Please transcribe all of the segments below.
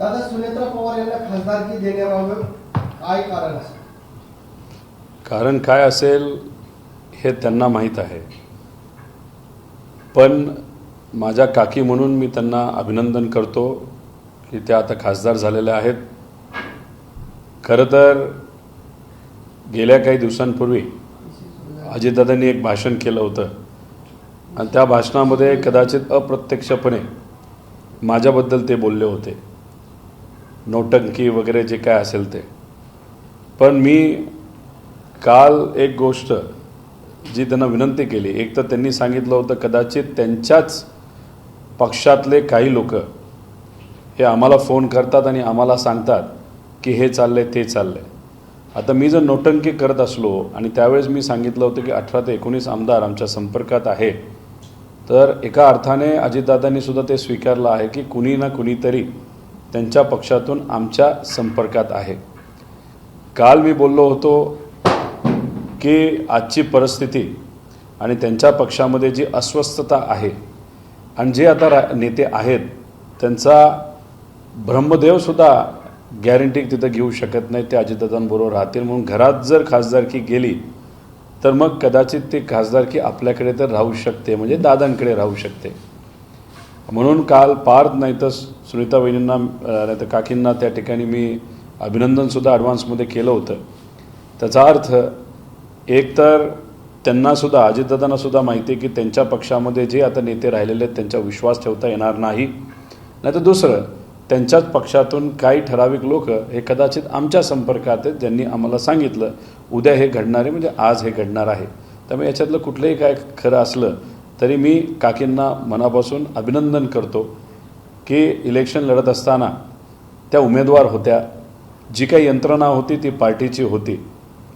दादा, सुनेत्रा पवार यांना खासदारकी देण्यामागं काय कारण असेल? कारण काय असेल हे त्यांना माहीत आहे, पण माझ्या काकी म्हणून मी त्यांना अभिनंदन करतो की त्या आता खासदार झालेल्या आहेत. खरं तर गेल्या काही दिवसांपूर्वी अजितदादांनी एक भाषण केलं होतं आणि त्या भाषणामध्ये कदाचित अप्रत्यक्षपणे माझ्याबद्दल ते बोलले होते, नौटंकी वगैरे जे काय असेल ते. पण मी काल एक गोष्ट जी त्यांना विनंती केली, एक तर त्यांनी सांगितलं होतं कदाचित त्यांच्याच पक्षातले काही लोक हे आम्हाला फोन करतात आणि आम्हाला सांगतात की हे चाललंय ते चाललंय. आता मी जर नौटंकी करत असलो आणि त्यावेळेस मी सांगितलं होतं की 18 ते 19 आमदार आमच्या संपर्कात आहे, तर एका अर्थाने अजितदादांनी सुद्धा ते स्वीकारलं आहे की कुणी ना कुणीतरी त्यांच्या पक्षातून आमच्या संपर्कात आहे. काल मी बोललो होतो की आजची परिस्थिती आणि त्यांच्या पक्षामध्ये जी अस्वस्थता आहे आणि जे आता नेते आहेत त्यांचा ब्रह्मदेवसुद्धा गॅरंटी तिथं घेऊ शकत नाही ते अजितदादांबरोबर राहतील. म्हणून घरात जर खासदारकी गेली तर मग कदाचित ती खासदारकी आपल्याकडे तर राहू शकते, म्हणजे दादांकडे राहू शकते. म्हणून काल पार्थ नाही तर सुनीता वहिनींना नाही तर काकींना त्या ठिकाणी मी अभिनंदनसुद्धा ॲडव्हान्समध्ये केलं होतं. त्याचा अर्थ एक तर त्यांनासुद्धा अजितदादांनासुद्धा माहिती आहे की त्यांच्या पक्षामध्ये जे आता नेते राहिलेले आहेत त्यांचा विश्वास ठेवता येणार नाही. नाही तर दुसरं, त्यांच्याच पक्षातून काही ठराविक लोक हे कदाचित आमच्या संपर्कात आहेत, ज्यांनी आम्हाला सांगितलं उद्या हे घडणार आहे, म्हणजे आज हे घडणार आहे. त्यामुळे याच्यातलं कुठलंही काय खरं असलं तरी मी काकींना मनापासून अभिनंदन करतो की इलेक्शन लढत असताना त्या उमेदवार होत्या, जी काही यंत्रणा होती ती पार्टीची होती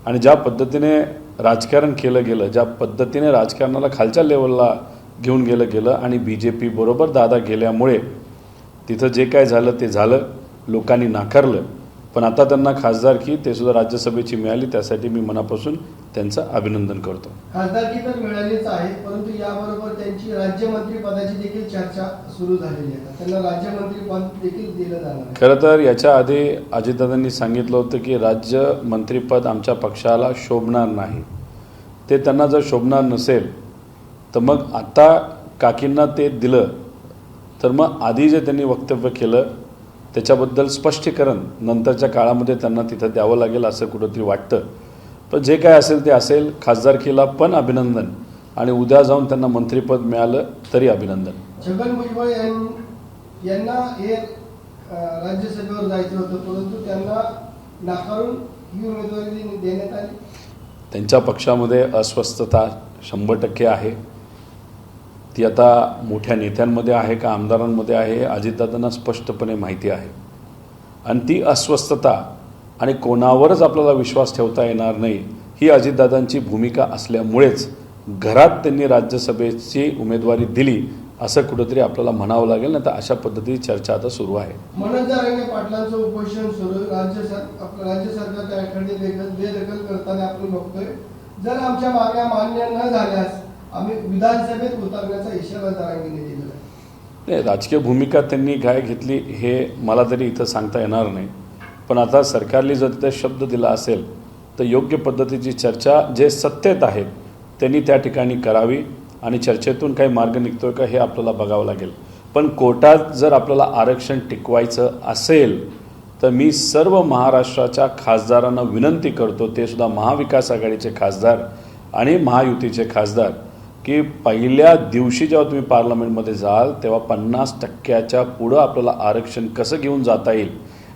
आणि ज्या पद्धतीने राजकारण केलं गेलं, ज्या पद्धतीने राजकारणाला खालच्या लेवलला घेऊन गेलं आणि BJP बरोबर दादा गेल्यामुळे तिथं जे काय झालं ते झालं, लोकांनी नाकारलं. पण आता त्यांना खासदारकी ते सुद्धा राज्यसभेची मिळाली, त्यासाठी मी मनापासून त्यांचं अभिनंदन करतो. खासदारकी तर मिळालीच आहे, परंतु याबरोबर त्यांची राज्यमंत्री पदाची देखील चर्चा सुरू झालेली आहे. त्यांना राज्यमंत्री पद देखील दिलं जाणार. खरं तर याच्या आधी अजितदादांनी सांगितलं होतं की राज्यमंत्रीपद आमच्या पक्षाला शोभणार नाही. ते त्यांना जर शोभणार नसेल तर मग आता काकींना ते दिलं तर मग आधी जे त्यांनी वक्तव्य केलं त्याच्याबद्दल स्पष्टीकरण नंतरच्या काळामध्ये त्यांना तिथं द्यावं लागेल असं कुठंतरी वाटतं. पण जे काय असेल ते असेल. खासदारकीला पण अभिनंदन आणि उद्या जाऊन त्यांना मंत्रिपद मिळालं तरी अभिनंदन. छगन भुजबळ यांना हे राज्यसभेवर जायचं होतं, परंतु त्यांना नाकारून ही उमेदवारी देण्यात आली. त्यांच्या पक्षामध्ये अस्वस्थता 100% आहे. ती आता मोठ्या नेत्यांमध्ये आहे का आमदारांमध्ये आहे हे अजितदादांना स्पष्टपणे माहिती आहे. आणि ती अस्वस्थता आणि कोणावरच आपल्याला विश्वास ठेवता येणार नाही ही अजितदादांची भूमिका असल्यामुळेच घरात त्यांनी राज्यसभेची उमेदवारी दिली असं कुठंतरी आपल्याला म्हणावं लागेल. नाही तर अशा पद्धतीची चर्चा आता सुरू आहे. मनोज जरांगे पाटलांचं उपोषण सुरू, राज्य सरकार त्याकडे बेदखल करताना आपण बघतोय. जर आमच्या मागण्या मान्य न झाल्यास आम्ही विधानसभेत उतरण्याचा इशारा जरांगेंनी दिला. नाही, राजकीय भूमिका त्यांनी काय घेतली हे मला तरी इथं सांगता येणार नाही. पण आता सरकारने जर तिथे शब्द दिला असेल तर योग्य पद्धतीची चर्चा जे सत्तेत आहेत त्यांनी त्या ठिकाणी करावी आणि चर्चेतून काही मार्ग निघतोय का हे आपल्याला बघावं लागेल. पण कोर्टात जर आपल्याला आरक्षण टिकवायचं असेल तर मी सर्व महाराष्ट्राच्या खासदारांना विनंती करतो, ते सुद्धा महाविकास आघाडीचे खासदार आणि महायुतीचे खासदार, की पहिल्या दिवशी जेव्हा तुम्ही पार्लमेंटमध्ये जाल तेव्हा 50% पुढं आपल्याला आरक्षण कसं घेऊन जाता येईल,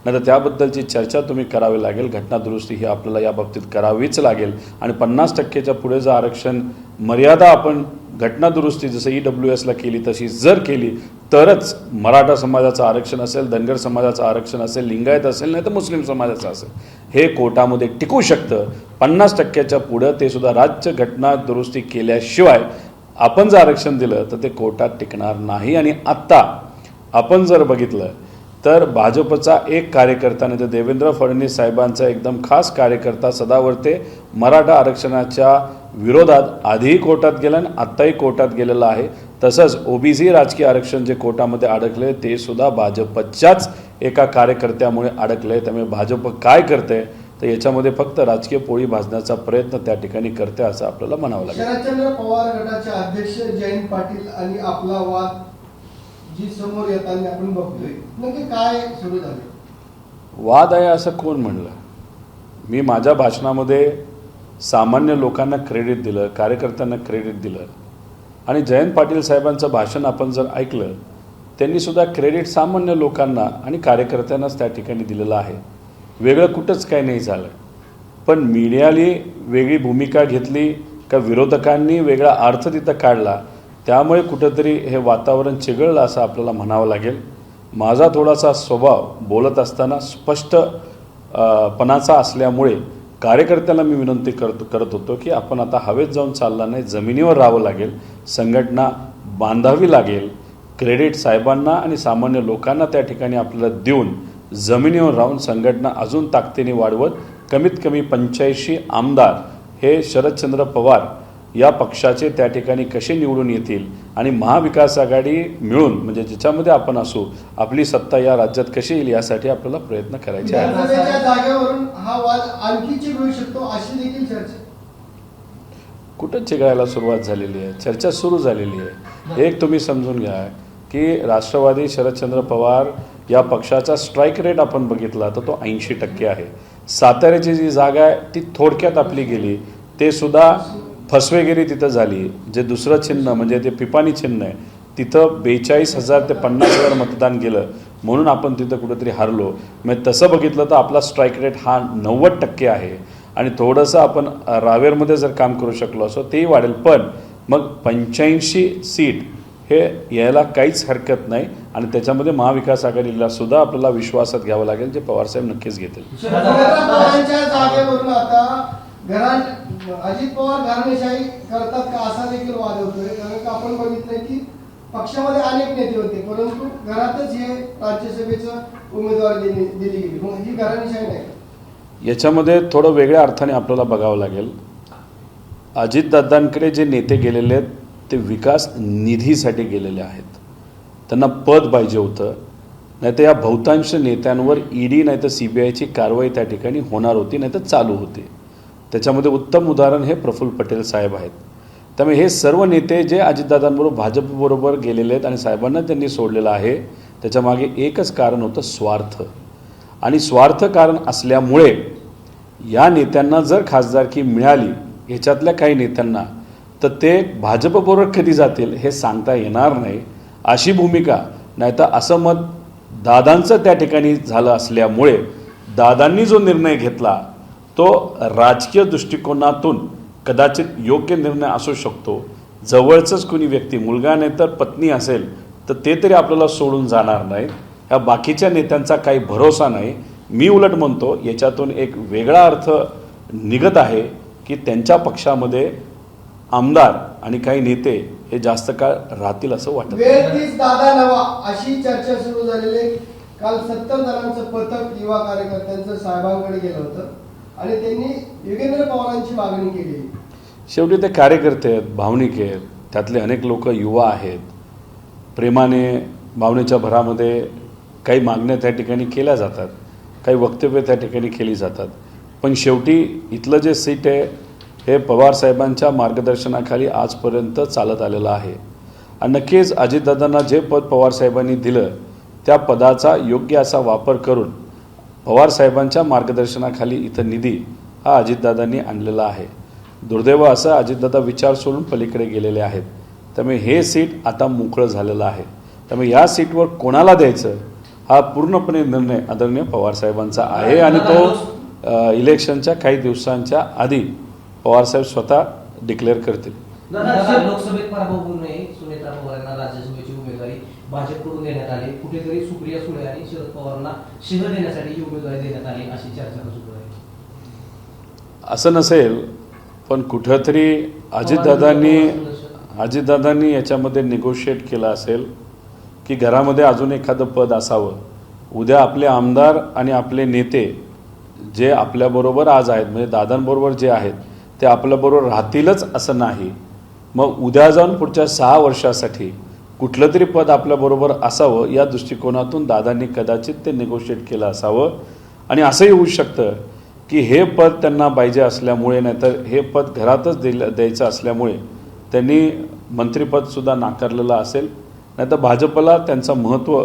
नाही तर त्याबद्दलची चर्चा तुम्ही करावी लागेल. घटनादुरुस्ती ही आपल्याला या बाबतीत करावीच लागेल. आणि 50%च्या पुढे जर आरक्षण मर्यादा आपण घटनादुरुस्ती जसं EWSला केली तशी जर केली तरच मराठा समाजाचं आरक्षण असेल, धनगर समाजाचं आरक्षण असेल, लिंगायत असेल, नाही तर मुस्लिम समाजाचं असेल, हे कोर्टामध्ये टिकू शकतं. 50%च्या पुढं ते सुद्धा राज्य घटना दुरुस्ती केल्याशिवाय आपण जर आरक्षण दिलं तर ते कोर्टात टिकणार नाही. आणि आत्ता आपण जर बघितलं तर भाजपचा एक कार्यकर्ता म्हणजे देवेंद्र फडणवीस साहेबांचा एकदम खास कार्यकर्ता सदावर्ते मराठा आरक्षणाच्या विरोधात आधीही कोर्टात गेला आणि आत्ताही कोर्टात गेलेला आहे. तसंच ओबीसी राजकीय आरक्षण जे कोर्टामध्ये अडकले ते सुद्धा भाजपच्याच एका कार्यकर्त्यामुळे अडकले. त्यामुळे भाजप काय करते तर याच्यामध्ये फक्त राजकीय पोळी भाजण्याचा प्रयत्न त्या ठिकाणी करते असं आपल्याला म्हणावं लागेल. शरदचंद्र पवार गटाचे अध्यक्ष जयंत पाटील आणि आपला वाद जी समोर येताना आपण बघतोय, नक्की काय सुरू झाले? वाद आहे असं कोण म्हणलं? मी माझ्या भाषणामध्ये सामान्य लोकांना क्रेडिट दिलं, कार्यकर्त्यांना क्रेडिट दिलं आणि जयंत पाटील साहेबांचं भाषण आपण जर ऐकलं त्यांनी सुद्धा क्रेडिट सामान्य लोकांना आणि कार्यकर्त्यांनाच त्या ठिकाणी दिलेलं आहे. वेगळं कुठंच काही नाही झालं. पण मीडियाने वेगळी भूमिका घेतली का विरोधकांनी वेगळा अर्थ तिथं काढला, त्यामुळे कुठंतरी हे वातावरण चिघळलं असं आपल्याला म्हणावं लागेल. माझा थोडासा स्वभाव बोलत असताना स्पष्ट पणाचा असल्यामुळे कार्यकर्त्याला मी विनंती करत होतो की आपण आता हवेत जाऊन चालला नाही, जमिनीवर राहावं लागेल, संघटना बांधावी लागेल. क्रेडिट साहेबांना आणि सामान्य लोकांना त्या ठिकाणी आपल्याला देऊन जमिनीवर राहून संघटना अजून ताकदीने वाढवत कमीत कमी 85 आमदार हे शरदचंद्र पवार या पक्षाचे त्या ठिकाणी कसे निवडून येतील आणि महाविकास आघाडी मिळून म्हणजे ज्याच्यामध्ये आपण असू आपली सत्ता या राज्यात कशी येईल यासाठी आपल्याला प्रयत्न करायचे आहेत. विधानसभेच्या जागेवरून हा वाद आणखी चिघळू शकतो अशी देखील चर्चा. कुठं चिघळायला सुरुवात झालेली आहे, चर्चा सुरू झालेली आहे. एक तुम्ही समजून घ्या की राष्ट्रवादी शरदचंद्र पवार या पक्षाचा स्ट्राईक रेट आपण बघितला तर तो 80% आहे. साताऱ्याची जी जागा आहे ती थोडक्यात आपली गेली, ते सुद्धा फसवेगिरी तिथं झाली. जे दुसरं चिन्ह म्हणजे ते पिपाणी चिन्ह आहे तिथं 42,000 ते 50,000 मतदान गेलं म्हणून आपण तिथं कुठंतरी हारलो. म्हणजे तसं बघितलं तर आपला स्ट्राईक रेट हा 90% आहे आणि थोडंसं आपण रावेरमध्ये जर काम करू शकलो असो तेही वाढेल. पण मग 85 सीट हे यायला काहीच हरकत नाही आणि त्याच्यामध्ये महाविकास आघाडीला सुद्धा आपल्याला विश्वासात घ्यावं लागेल, जे पवारसाहेब नक्कीच घेतील. पवारांच्या जागेवरून आता अजित पवार घराणेशाही करतात का असा देखील वाद होतोय. कारण का आपण बघितलंय की पक्षामध्ये अनेक नेते होते परंतु घरातच हे राज्यसभेचं उमेदवार दिली गेली, मग ही घराणेशाही नाही. याच्यामध्ये थोडं वेगळ्या अर्थाने आपल्याला बघावं लागेल. अजितदादांकडे जे नेते गेलेले आहेत ते विकास निधीसाठी गेलेले आहेत. त्यांना पद पाहिजे होतं, नाहीतर या बहुतांश नेत्यांवर ईडी नाही तर CBIची कारवाई त्या ठिकाणी होणार होती, नाही तर चालू होती. त्याच्यामध्ये उत्तम उदाहरण हे प्रफुल्ल पटेल साहेब आहेत. त्यामुळे हे सर्व नेते जे अजितदादांबरोबर भाजपबरोबर गेलेले आहेत आणि साहेबांना त्यांनी सोडलेलं आहे त्याच्यामागे एकच कारण होतं, स्वार्थ. आणि स्वार्थ कारण असल्यामुळे या नेत्यांना जर खासदारकी मिळाली ह्याच्यातल्या काही नेत्यांना तर ते भाजपबरोबर कधी जातील हे सांगता येणार नाही. अशी भूमिका नाही तर असं मत दादांचं त्या ठिकाणी झालं असल्यामुळे दादांनी जो निर्णय घेतला तो राजकीय दृष्टिकोनातून कदाचित योग्य निर्णय असू शकतो. जवळचंच कोणी व्यक्ती मुलगा नाही तर पत्नी असेल तर ते तरी आपल्याला सोडून जाणार नाहीत. ह्या बाकीच्या नेत्यांचा काही भरोसा नाही. मी उलट म्हणतो याच्यातून एक वेगळा अर्थ निघत आहे की त्यांच्या पक्षामध्ये आमदार आणि काही नेते हे जास्त काळ राहतील असं वाटतं. वेळ तीच दादा नवा अशी चर्चा सुरू झालेली. काल 70 जणांचं पथक युवा कार्यकर्त्यांचं साहेबांकडे गेलं होतं आणि त्यांनी योगेंद्र पवारांची मागणी केली. शेवटी ते कार्यकर्ते आहेत, भावनिक आहेत, त्यातले अनेक लोक युवा आहेत. प्रेमाने भावनेच्या भरामध्ये काही मागण्या त्या ठिकाणी केल्या जातात, काही वक्तव्य त्या ठिकाणी केली जातात. पण शेवटी इथलं जे सीट आहे हे पवारसाहेबांच्या मार्गदर्शनाखाली आजपर्यंत चालत आलेलं आहे आणि नक्कीच अजितदादांना जे पद पवारसाहेबांनी दिलं त्या पदाचा योग्य असा वापर करून पवारसाहेबांच्या मार्गदर्शनाखाली इथं निधी हा अजितदादांनी आणलेला आहे. दुर्दैव असं अजितदादा विचार सोडून पलीकडे गेलेले आहेत. त्यामुळे हे सीट आता मोकळं झालेलं आहे. त्यामुळे या सीटवर कोणाला द्यायचं हा पूर्णपणे निर्णय आदरणीय पवारसाहेबांचा आहे आणि तो इलेक्शनच्या काही दिवसांच्या आधी पवारसाहेब स्वतः डिक्लेअर करतील. लोकसभेत पराभव होऊ नये सुनेत्रा पवारांना राज्यसभेची उमेदवारी भाजपकडून देण्यात आली. कुठेतरी सुप्रिया सुळे आणि शरद पवारांना शिव देण्यासाठी ही उमेदवारी देण्यात आली अशी चर्चा सुरू आहे. असं नसेल पण कुठंतरी अजितदादांनी याच्यामध्ये निगोशिएट केलं असेल की घरामध्ये अजून एखादं पद असावं उद्या आपले आमदार आणि आपले नेते जे आपल्याबरोबर आज आहेत म्हणजे दादांबरोबर जे आहेत ते आपल्याबरोबर राहतीलच असं नाही. मग उद्या जाऊन पुढच्या 6 वर्षासाठी कुठलं तरी पद आपल्याबरोबर असावं या दृष्टिकोनातून दादांनी कदाचित ते निगोशिएट केलं असावं. आणि असंही होऊ शकतं की हे पद त्यांना पाहिजे असल्यामुळे नाहीतर हे पद घरातच द्यायचं असल्यामुळे त्यांनी मंत्रिपदसुद्धा नाकारलेलं असेल. नाहीतर भाजपला त्यांचं महत्त्व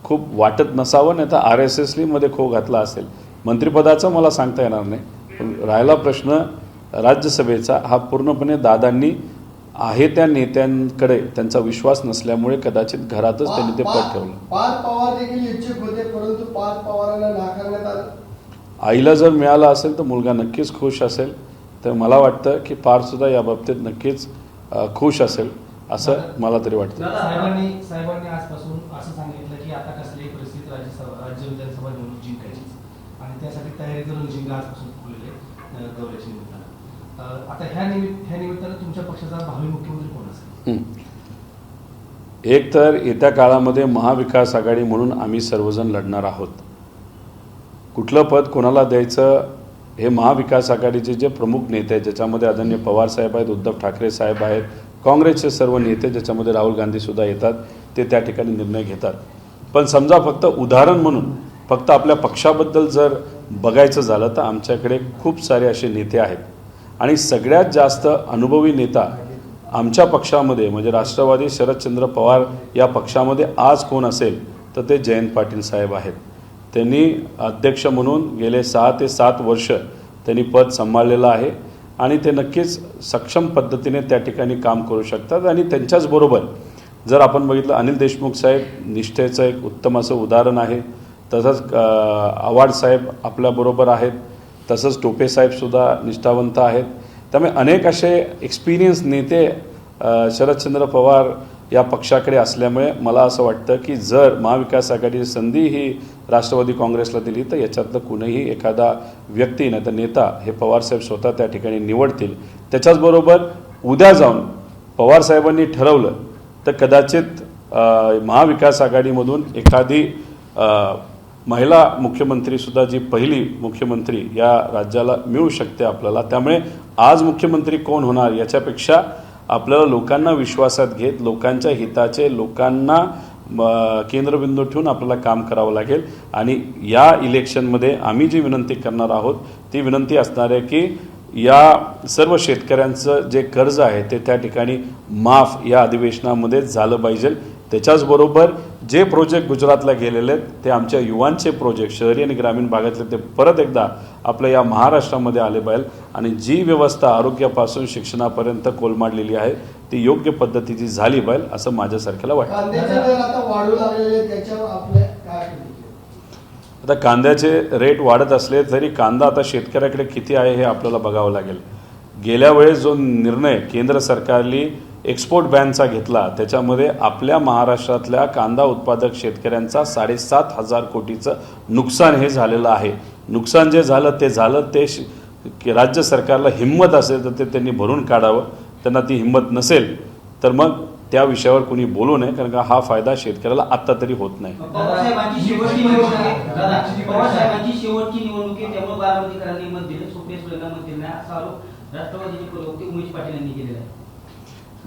खूप वाटत नसावं, नाही तर RSSमध्ये खो घातला असेल. मंत्रिपदाचं मला सांगता येणार नाही. पण राहिला प्रश्न राज्यसभेचा, हा पूर्णपणे दादांनी आहे त्या नेत्यांकडे त्यांचा विश्वास नसल्यामुळे कदाचित घरातच त्यांनी ते पद ठेवलं. पार्थ पवार देखील इच्छुक होते, परंतु पार्थ पवारांना नाकारण्यात आलं. आईला जर मिळाला असेल तर मुलगा नक्कीच खुश असेल. तर मला वाटतं की पार्थसुद्धा या बाबतीत नक्कीच खुश असेल असं मला तरी वाटतं. साहेबांनी आजपासून असं सांगितलं की आता कसलीही परिस्थिती राज्य विधानसभा निवडणूक जिंकायची आणि त्यासाठी तयारी करून जिंका आजपासून फुलले दौऱ्याच्या निमित्तानं. आता ह्या निमित्तानं तुमच्या पक्षाचा भावी मुख्यमंत्री कोण असेल? एक तर येत्या काळामध्ये महाविकास आघाडी म्हणून आम्ही सर्वजण लढणार आहोत. कुठलं पद कोणाला द्यायचं हे महाविकास आघाडीचे जे प्रमुख नेते आहेत, ज्याच्यामध्ये आदरणीय पवार साहेब आहेत, उद्धव ठाकरे साहेब आहेत, काँग्रेसचे सर्व नेते, ज्याच्यामध्ये राहुल गांधीसुद्धा येतात, ते त्या ठिकाणी निर्णय घेतात. पण समजा फक्त उदाहरण म्हणून फक्त आपल्या पक्षाबद्दल जर बघायचं झालं तर आमच्याकडे खूप सारे असे नेते आहेत आणि सगळ्यात जास्त अनुभवी नेता आमच्या पक्षामध्ये म्हणजे राष्ट्रवादी शरदचंद्र पवार या पक्षामध्ये आज कोण असेल तर ते जयंत पाटील साहेब आहेत. त्यांनी अध्यक्ष म्हणून गेले 6 ते 7 वर्ष त्यांनी पद सांभाळलेलं आहे आणि ते नक्कीच सक्षम पद्धतीने त्या ठिकाणी काम करू शकतात. आणि त्यांच्याचबरोबर जर आपण बघितलं अनिल देशमुख साहेब निष्ठेचं एक उत्तम असं उदाहरण आहे. तसंच आव्हाड साहेब आपल्याबरोबर आहेत. तसंच टोपे साहेबसुद्धा निष्ठावंत आहेत. त्यामुळे अनेक असे एक्सपिरियन्स नेते शरदचंद्र पवार या पक्षाकडे असल्यामुळे मला असं वाटतं की जर महाविकास आघाडीची संधी ही राष्ट्रवादी काँग्रेसला दिली तर याच्यातलं कुणीही एखादा व्यक्ती नाही तर नेता हे पवारसाहेब स्वतः त्या ठिकाणी निवडतील. त्याच्याचबरोबर उद्या जाऊन पवारसाहेबांनी ठरवलं तर कदाचित महाविकास आघाडीमधून एखादी महिला मुख्यमंत्रीसुद्धा जी पहिली मुख्यमंत्री या राज्याला मिळू शकते आपल्याला. त्यामुळे आज मुख्यमंत्री कोण होणार याच्यापेक्षा आपल्याला लोकांना विश्वासात घेत लोकांच्या हिताचे लोकांना केंद्रबिंदू ठेवून आपल्याला काम करावं लागेल. आणि या इलेक्शनमध्ये आम्ही जी विनंती करणार आहोत ती विनंती असणार आहे की या सर्व शेतकऱ्यांचं जे कर्ज आहे ते त्या ठिकाणी माफ या अधिवेशनामध्ये झालं पाहिजे. त्याच्याचबरोबर जे प्रोजेक्ट गुजरातला गेलेले आहेत ते आमच्या युवांचे प्रोजेक्ट शहरी आणि ग्रामीण भागातले ते परत एकदा आपल्या या महाराष्ट्रामध्ये आले पाहिजे. आणि जी व्यवस्था आरोग्यापासून शिक्षणापर्यंत कोलमाडलेली आहे ती योग्य पद्धतीची झाली पाहिजे असं माझ्यासारख्याला वाटतं. कांद्याचे दर आता वाढू लागलेले, त्याच्यावर आपले काय प्रतिक्रिया? आता कांद्याचे रेट वाढत असले तरी कांदा आता शेतकऱ्याकडे किती आहे हे आपल्याला बघावं लागेल. गेल्या वेळेस जो निर्णय केंद्र सरकारने एक्सपोर्ट बॅनचा घेतला त्याच्यामध्ये आपल्या महाराष्ट्रातल्या कांदा उत्पादक शेतकऱ्यांचा 7,500 कोटीचं नुकसान हे झालेलं आहे. नुकसान जे झालं ते राज्य सरकारला हिंमत असेल तर ते त्यांनी भरून काढावं. त्यांना ती हिंमत नसेल तर मग त्या विषयावर कोणी बोलू नये, कारण का हा फायदा शेतकऱ्याला आत्ता तरी होत नाही. पवारसाहेबांची शेवटची निवडणूक आहे त्यामुळे बारामतीकरांनी मत दिलं, सुप्रिया सुळेंना मत दिलं नाही असा आरोप राष्ट्रवादीचे प्रवक्ते उमेश पाटील यांनी केलेला आहे.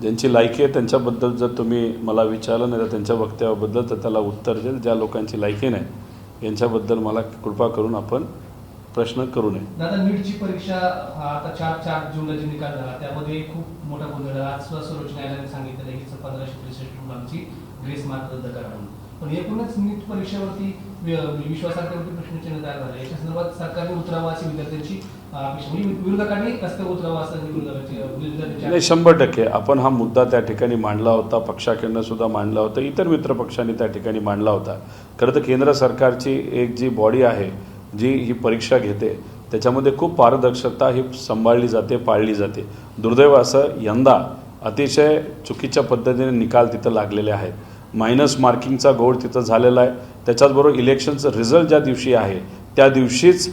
ज्यांची लायकी आहे त्यांच्याबद्दल जर तुम्ही मला विचारलं नाही तर त्यांच्या वक्तव्याबद्दल तर त्याला उत्तर देईल. ज्या लोकांची लायकी नाही यांच्याबद्दल मला कृपा करून आपण प्रश्न करू नये. दादा, नीटची परीक्षा आता 4 जूनला जी निकाल झाला त्यामध्ये खूप मोठा गोंधळ झाला. आज सर्वोच्च न्यायालयाने सांगितलं की 1563 मुलांची ग्रेस मार्क रद्द करा म्हणून. पण एकूणच नीट परीक्षेवरती विश्वासार्हतेवरती प्रश्नचिन्ह तयार झालं. याच्या संदर्भात सरकारने उतरावं अशी विद्यार्थ्यांची अपेक्षा, म्हणजे विरोधकांनी रस्त्यावर उतरावं असं विरोधकांची 100% आपण हा मुद्दा त्या ठिकाणी मांडला होता. पक्षाकडनं सुद्धा मांडला होता, इतर मित्र पक्षांनी त्या ठिकाणी मांडला होता. खरं तर केंद्र सरकारची एक जी बॉडी आहे जी ही परीक्षा घेते त्याच्यामध्ये खूप पारदर्शकता ही सांभाळली जाते, पाळली जाते. दुर्दैव असं यंदा अतिशय चुकीच्या पद्धतीने निकाल तिथं लागलेले आहेत. मायनस मार्किंगचा घोळ तिथं झालेला आहे. त्याच्याचबरोबर इलेक्शनचं रिझल्ट ज्या दिवशी आहे त्या दिवशीच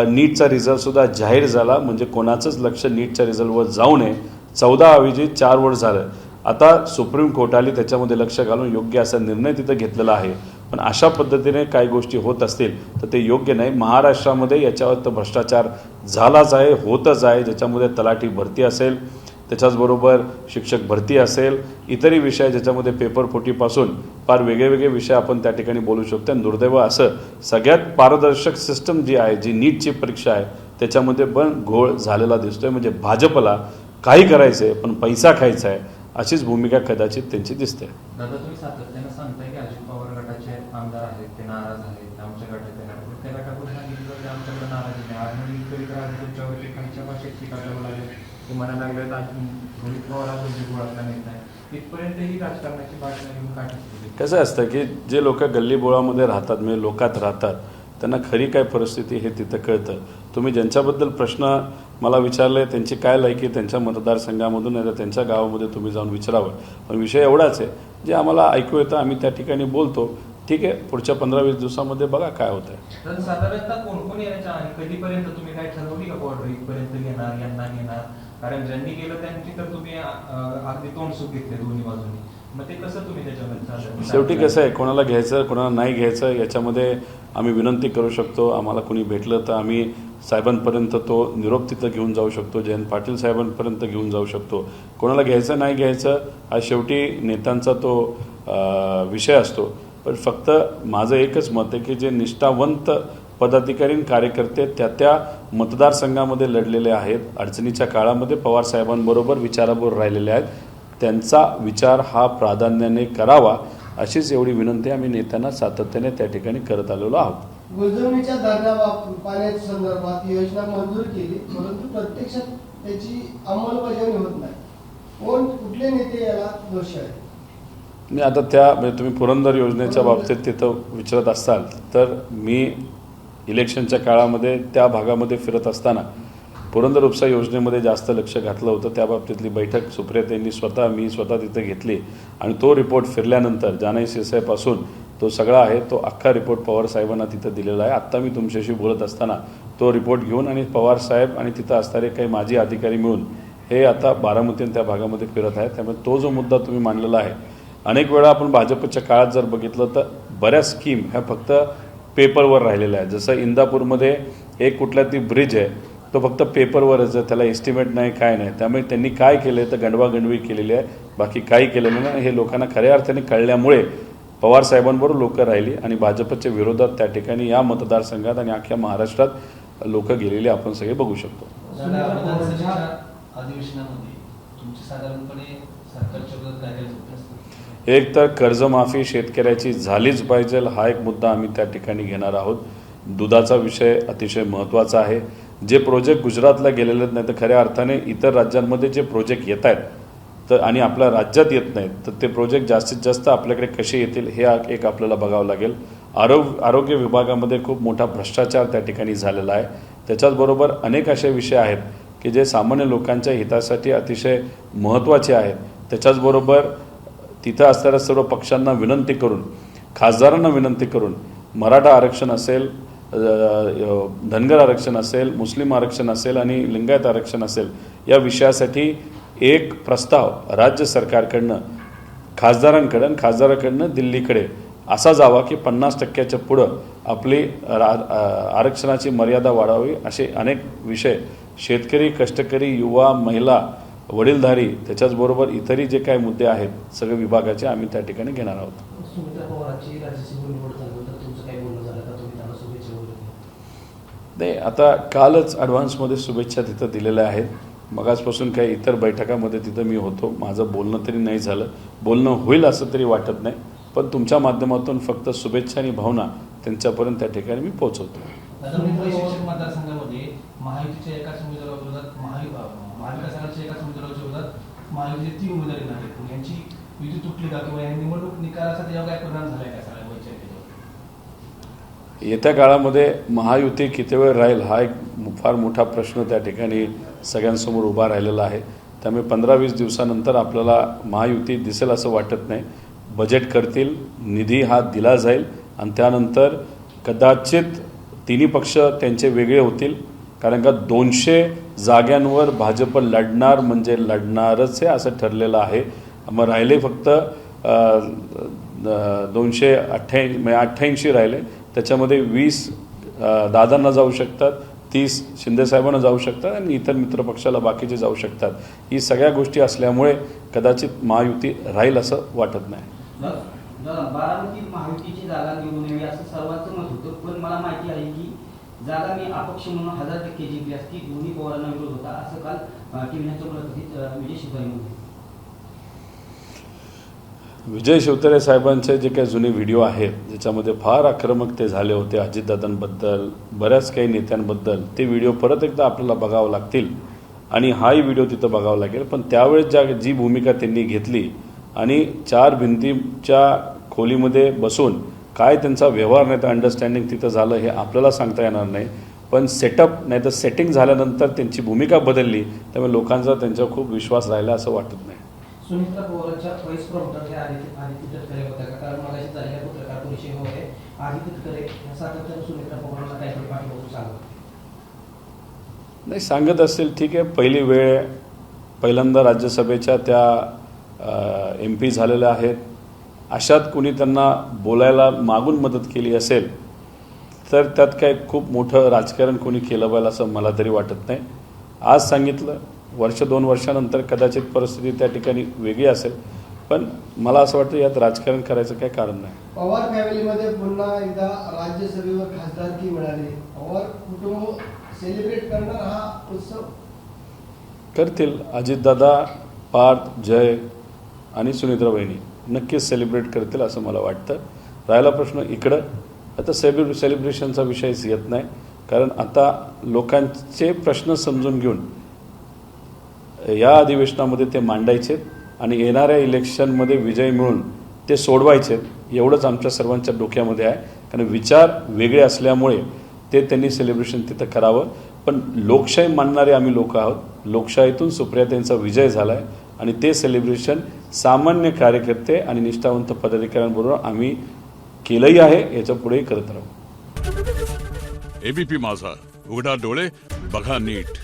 नीटचा रिझल्टसुद्धा जाहीर झाला. म्हणजे कोणाचंच लक्ष नीटच्या रिझल्टवर जाऊ नये. 14 ऐवजी 4 वर झालं. आता सुप्रीम कोर्टाने त्याच्यामध्ये लक्ष घालून योग्य असा निर्णय तिथं घेतलेला आहे. पण अशा पद्धतीने काही गोष्टी होत असतील तर ते योग्य नाही. महाराष्ट्रामध्ये याच्यावर तर भ्रष्टाचार झालाच आहे, होतच आहे, ज्याच्यामध्ये तलाठी भरती असेल, त्याच्याचबरोबर शिक्षक भरती असेल, इतरही विषय ज्याच्यामध्ये पेपरफुटीपासून फार वेगळे विषय आपण त्या ठिकाणी बोलू शकतो. आणि दुर्दैव असं सगळ्यात पारदर्शक सिस्टम जी आहे, जी नीटची परीक्षा आहे, त्याच्यामध्ये पण घोळ झालेला दिसतोय. म्हणजे भाजपला काही करायचं आहे पण पैसा खायचा आहे अशीच भूमिका कदाचित त्यांची दिसते. दादा, तुम्ही सातत्यानं सांगताय की अजित पवार गटाचे आमदार आहेत ते नाराज आहेत, आमच्या गटाचे नाराज, त्या गटाकडून सांगितलं की आमच्याकडे नाराजी नाही. आणि कधी तर आधी तुमच्यावरती खालच्या भाषेत टीका करावं लागेल, ते म्हणायला लागले अजित पवार हा तुमची गोळातला नेता आहे. इथपर्यंत ही राजकारणाची भाषा घेऊन काय ठरते? कसं असतं की जे लोक गल्लीबोळामध्ये राहतात, म्हणजे लोकात राहतात, त्यांना खरी काय परिस्थिती हे तिथं कळतं. तुम्ही ज्यांच्याबद्दल प्रश्न मला विचारले त्यांची काय लायकी त्यांच्या मतदारसंघामधून नाही तर त्यांच्या गावामध्ये तुम्ही जाऊन विचारावं. पण विषय एवढाच आहे, जे आम्हाला ऐकू येतं आम्ही त्या ठिकाणी बोलतो. ठीक आहे, पुढच्या 15-20 दिवसामध्ये बघा काय होत आहे. तर साधारणतः कोण येण्याच्या आणि कधीपर्यंत तुम्ही काय ठरवली का ऑर्डर इथपर्यंत घेणार, यांना घेणार? कारण ज्यांनी गेलं त्यांची तर तुम्ही अगदी तोंडसूक घेतले दोन्ही बाजूनी. मग ते कसं तुम्ही त्याच्यामध्ये शेवटी कसं आहे, कोणाला घ्यायचं कोणाला नाही घ्यायचं याच्यामध्ये आम्ही विनंती करू शकतो. आम्हाला कोणी भेटलं तर आम्ही साहेबांपर्यंत तो निरोप तिथं घेऊन जाऊ शकतो, जयंत पाटील साहेबांपर्यंत घेऊन जाऊ शकतो. कोणाला घ्यायचं नाही घ्यायचं हा शेवटी नेत्यांचा तो विषय असतो. पण फक्त माझं एकच मत आहे की जे निष्ठावंत पदाधिकारी कार्यकर्ते त्या मतदारसंघामध्ये लढलेले आहेत, अडचणीच्या काळामध्ये पवार साहेबांबरोबर विचाराबरोबर राहिलेले आहेत, त्यांचा विचार हा प्राधान्याने करावा अशीच एवढी विनंती आम्ही नेत्यांना सातत्याने त्या ठिकाणी करत आलेलो आहोत. गुलजवणीच्या धरणा पाण्याच्या संदर्भात योजना मंजूर केली, परंतु प्रत्यक्षात त्याची अंमलबजावणी होत नाही. कुठले नेते याला दोषी आहेत? मी आता त्या म्हणजे तुम्ही पुरंदर योजनेच्या बाबतीत तिथं विचारत असाल तर मी इलेक्शनच्या काळामध्ये त्या भागामध्ये फिरत असताना पुरंदर उपसा योजनेमध्ये जास्त लक्ष घातलं होतं. त्या बाबतीतली बैठक सुप्रियाताईंनी मी स्वतः तिथे घेतली आणि तो रिपोर्ट फिरल्यानंतर जानाई शिरसाईपासून तो सगळा आहे तो अख्खा रिपोर्ट पवार साहेबांना तिथं दिलेला आहे. आत्ता मी तुमच्याशी बोलत असताना तो रिपोर्ट घेऊन आणि पवार साहेब आणि तिथं असणारे काही माजी अधिकारी मिळून हे आता बारामती त्या भागामध्ये फिरत आहेत. त्यामुळे तो जो मुद्दा तुम्ही मांडलेला आहे, अनेक वेळा आपण भाजपच्या काळात जर बघितलं तर बऱ्याच स्कीम ह्या फक्त पेपरवर राहिलेल्या आहेत. जसं इंदापूरमध्ये एक कुठला ती ब्रिज आहे तो फक्त पेपरवरच आहे, त्याला एस्टिमेट नाही काय नाही. त्यामुळे त्यांनी काय केलं तर गंडवागंडवी केलेली आहे, बाकी काही केलेलं नाही. हे लोकांना खऱ्या अर्थाने कळल्यामुळे पवार साहेबांबरोबर लोक राहिली आणि भाजपच्या विरोधात त्या ठिकाणी या मतदारसंघात आणि अख्ख्या महाराष्ट्रात लोक गेलेले आपण सगळे बघू शकतो. अधिवेशनामध्ये तुमची साधारणपणे सरकारच्या विरोधात काय काय असतं? एक तर कर्जमाफी शेतकऱ्याची झालीच पाहिजे हा एक मुद्दा आम्ही त्या ठिकाणी घेणार आहोत. दुधाचा विषय अतिशय महत्त्वाचा आहे. जे प्रोजेक्ट गुजरातला गेलेले नाही तर खऱ्या अर्थाने इतर राज्यांमध्ये जे प्रोजेक्ट येत आहेत तर आणि आपल्या राज्यात येत नाहीत तर ते प्रोजेक्ट जास्तीत जास्त आपल्याकडे कसे येतील हे एक आपल्याला बघावं लागेल. आरोग्य विभागामध्ये खूप मोठा भ्रष्टाचार त्या ठिकाणी झालेला आहे. त्याच्याचबरोबर अनेक असे विषय आहेत की जे सामान्य लोकांच्या हितासाठी अतिशय महत्त्वाचे आहेत. त्याच्याचबरोबर तिथं असणाऱ्या सर्व पक्षांना विनंती करून, खासदारांना विनंती करून मराठा आरक्षण असेल, धनगर आरक्षण असेल, मुस्लिम आरक्षण असेल आणि लिंगायत आरक्षण असेल या विषयासाठी एक प्रस्ताव राज्य सरकारकडनं खासदारांकडनं दिल्लीकडे असा जावा की 50% पुढं आपली आरक्षणाची मर्यादा वाढावी. असे अनेक विषय शेतकरी, कष्टकरी, युवा, महिला, वडीलधारी त्याच्याचबरोबर इतरही जे काही मुद्दे आहेत सगळे विभागाचे आम्ही त्या ठिकाणी घेणार आहोत. सुमित्रा पवारांची राज्याची निवड झाल्यानंतर तुमचं काही बोलणं झालं का? तुम्ही त्यांना शुभेच्छा वगैरे? नाही, आता कालच ॲडव्हान्समध्ये शुभेच्छा तिथं दिलेल्या आहेत. मगाचपासून काही इतर बैठकामध्ये तिथं मी होतो. माझं बोलणं तरी नाही झालं, बोलणं होईल असं तरी वाटत नाही. पण तुमच्या माध्यमातून फक्त शुभेच्छा आणि भावना त्यांच्यापर्यंत त्या ठिकाणी मी पोहोचवतो. शिक्षक मतदारसंघामध्ये महायुतीच्या एकाच उमेदवाराविरोधात महाविकास आघाडीच्या एकाच उमेदवाराच्या विरोधात महायुतीचे 3 उमेदवार आहेत. यांची युती तुटली का किंवा या निवडणूक निकालाचा त्यावर काय परिणाम झालाय का सगळ्या येत्या काळामध्ये महायुती किती वेळ राहील हा एक फार मोठा प्रश्न त्या ठिकाणी सगळ्यांसमोर उभा राहिलेला आहे. त्यामुळे 15-20 दिवसानंतर आपल्याला महायुती दिसेल असं वाटत नाही. बजेट करतील, निधी हा दिला जाईल आणि त्यानंतर कदाचित तिन्ही पक्ष त्यांचे वेगळे होतील. कारण का 200 जाग्यांवर भाजप लढणार म्हणजे लढणारच आहे असं ठरलेलं आहे. मग राहिले फक्त 288 राहिले, त्याच्यामध्ये 20 दादांना जाऊ शकतात, 30 शिंदेसाहेबांना जाऊ शकतात आणि इतर मित्रपक्षाला बाकीचे जाऊ शकतात. ही सगळ्या गोष्टी असल्यामुळे कदाचित महायुती राहील असं वाटत नाही. बारामतीत महायुतीची जागा निवडून यावी असं सर्वांचं मत होतं, पण मला माहिती आहे की जागा मी अपक्ष म्हणून 1000% जिंकली असती, दोन्ही पवारांना विरोध होता, असं काल टीव्हीच्या मुलाखतीत विजय शिवतारे म्हणले. विजय शिवतारे साहेबांचे जे काही जुने व्हिडिओ आहेत ज्याच्यामध्ये फार आक्रमक ते झाले होते अजितदादांबद्दल, बऱ्याच काही नेत्यांबद्दल, ते व्हिडिओ परत एकदा आपल्याला बघावं लागतील आणि हाही व्हिडिओ तिथं बघावा लागेल. पण त्यावेळेस जी भूमिका त्यांनी घेतली आणि 4 भिंतीच्या खोलीमध्ये बसून काय त्यांचा व्यवहार नाही तर अंडरस्टँडिंग तिथं झालं हे आपल्याला सांगता येणार नाही. पण सेटअप नाही तर सेटिंग झाल्यानंतर त्यांची भूमिका बदलली, त्यामुळे लोकांचा त्यांच्यावर खूप विश्वास राहिला असं वाटत नाही. सुनेत्रा पवारांच्या व्हाईस प्रॉम्प्टर हे आदित्य तटकरे होत्या का? कारण मला झालेल्या पत्रकार परिषदेमध्ये आदित्य तटकरे या सातत्यानं सुनेत्रा पवारांना काहीतरी पाठवून सांगत नाही, सांगत असेल ठीक आहे. पहिली वेळ पहिल्यांदा राज्यसभेच्या त्या MP झालेल्या आहेत, अशात कुणी त्यांना बोलायला मागून मदत केली असेल तर त्यात काय खूप मोठं राजकारण कोणी केलं पाहिजे असं मला तरी वाटत नाही. आज सांगितलं, 1-2 वर्षानंतर कदाचित परिस्थिती त्या ठिकाणी वेगळी असेल, पण मला असं वाटतं यात राजकारण करायचं काही कारण नाही. पवार फॅमिलीमध्ये पुन्हा एकदा राज्यसभेवर खासदारकी मिळाली, पवार कुटुंब सेलिब्रेट करणार हा उत्सव करतील. अजितदादा, पार्थ, जय आणि सुनेत्रा बहिणी नक्कीच सेलिब्रेट करतील असं मला वाटतं. राहिला प्रश्न इकडं, आता सेलिब्रेशनचा विषयच येत नाही, कारण आता लोकांचे प्रश्न समजून घेऊन या अधिवेशनामध्ये ते मांडायचे आणि येणाऱ्या इलेक्शनमध्ये विजय मिळून ते सोडवायचे, एवढंच आमच्या सर्वांच्या डोक्यामध्ये आहे. कारण विचार वेगळे असल्यामुळे ते त्यांनी सेलिब्रेशन तिथं करावं. पण लोकशाही मानणारे आम्ही लोक आहोत, लोकशाहीतून सुप्रियाताईंचा विजय झाला आहे आणि ते सेलिब्रेशन सामान्य कार्यकर्ते आणि निष्ठावंत पदाधिकाऱ्यांबरोबर आम्ही केलंही आहे, याच्या पुढेही करत राहू. ABP माझा, उघडा डोळे बघा नीट.